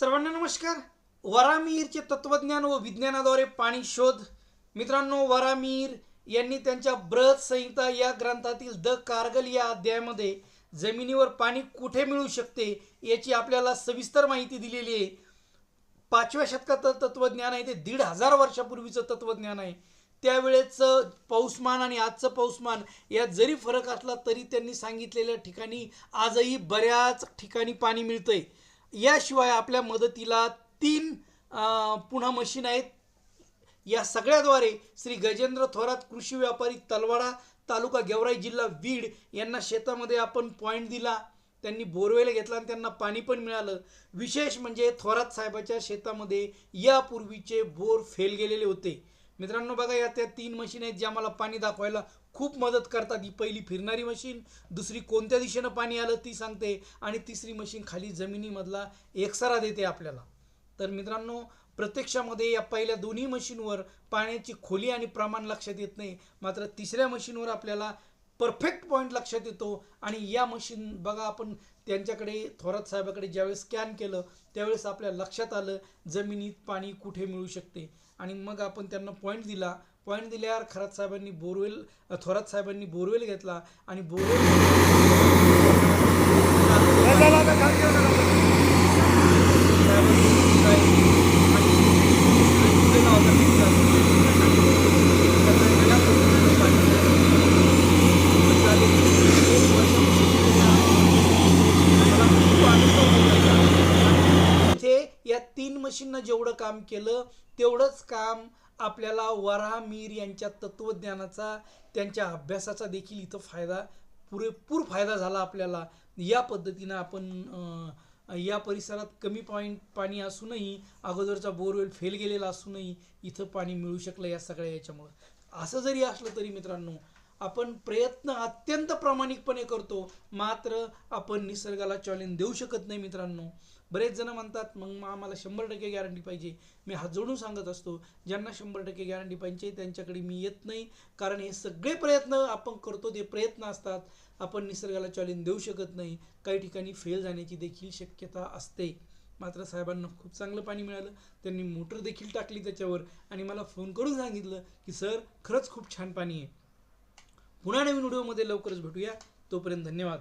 सर्वांना नमस्कार. वराहमिहिरचे तत्वज्ञान व विज्ञानाद्वारे पाणी शोध. मित्रांनो, वराहमिहिर यांनी त्यांच्या बृहत संहिता या ग्रंथातील द कारगिल या अध्यायामध्ये जमिनीवर पाणी कुठे मिळू शकते याची आपल्याला सविस्तर माहिती दिलेली आहे. 5व्या शतकाचं तत्वज्ञान आहे, ते 1500 वर्षापूर्वीचं तत्वज्ञान आहे. त्यावेळेचं पाऊसमान आणि आजचं पाऊसमान यात जरी फरक असला तरी त्यांनी सांगितलेल्या ठिकाणी आजही बऱ्याच ठिकाणी पाणी मिळतंय. याशिवाय आपल्या मदतीला 3 पुन्हा मशीन आहेत. या सगळ्याद्वारे श्री गजेंद्र थोरात, कृषी व्यापारी, तलवाडा, तालुका गेवराई, जिल्हा बीड यांना शेतामध्ये आपण पॉईंट दिला. त्यांनी बोरवेल घेतला आणि त्यांना पाणी पण मिळालं. विशेष म्हणजे थोरात साहेबाच्या शेतामध्ये यापूर्वीचे बोर फेल गेलेले होते. मित्रांनो बघा, या त्या 3 मशीन आहेत ज्या मला पाणी दाखवायला खूप मदत करतात. ही पहिली फिरणारी मशीन, दुसरी कोणत्या दिशेनं पाणी आलं ती सांगते, आणि तिसरी मशीन खाली जमिनीमधला एकसारा देते आपल्याला. तर मित्रांनो, प्रत्यक्षामध्ये या पहिल्या दोन्ही मशीनवर पाण्याची खोली आणि प्रमाण लक्षात येत नाही, मात्र तिसऱ्या मशीनवर आपल्याला परफेक्ट पॉईंट लक्षात येतो. आणि या मशीन बघा, आपण त्यांच्याकडे थोरात साहेबाकडे ज्यावेळेस स्कॅन केलं त्यावेळेस आपल्या लक्षात आलं जमिनीत पाणी कुठे मिळू शकते. आणि मग आपण त्यांना पॉईंट दिला. पॉईंट दिल्यावर थोरात साहेबांनी बोरवेल घेतला आणि या 3 मशीननं जेवढं काम केलं तेवढंच काम आपल्याला वराहमिहिर यांच्या तत्वज्ञानाचा, त्यांच्या अभ्यासाचा देखील इथं पुरेपूर फायदा झाला आपल्याला. या पद्धतीनं आपण या परिसरात कमी पाणी असूनही, अगोदरचा बोरवेल फेल गेलेला असूनही इथं पाणी मिळू शकलं या सगळ्या याच्यामुळं. असं जरी असलं तरी मित्रांनो, आपण प्रयत्न अत्यंत प्रामाणिकपणे करतो, मात्र आपण निसर्गाला चॅलेंज देऊ शकत नाही. मित्रांनो, बरेच जण म्हणतात मग आम्हाला 100% गॅरंटी पाहिजे. मी हात जोडून सांगत असतो, ज्यांना 100% गॅरंटी पाहिजे त्यांच्याकडे मी येत नाही, कारण हे सगळे प्रयत्न आपण करतो ते प्रयत्न असतात. आपण निसर्गाला चॅलेंज देऊ शकत नाही. काही ठिकाणी फेल जाण्याची देखील शक्यता असते. मात्र साहेबांना खूप चांगलं पाणी मिळालं. त्यांनी मोटर देखील टाकली त्याच्यावर आणि मला फोन करून सांगितलं की सर, खरंच खूप छान पाणी आहे. पुन्हा नवीन व्हिडिओमध्ये लवकरच भेटूया. तोपर्यंत धन्यवाद.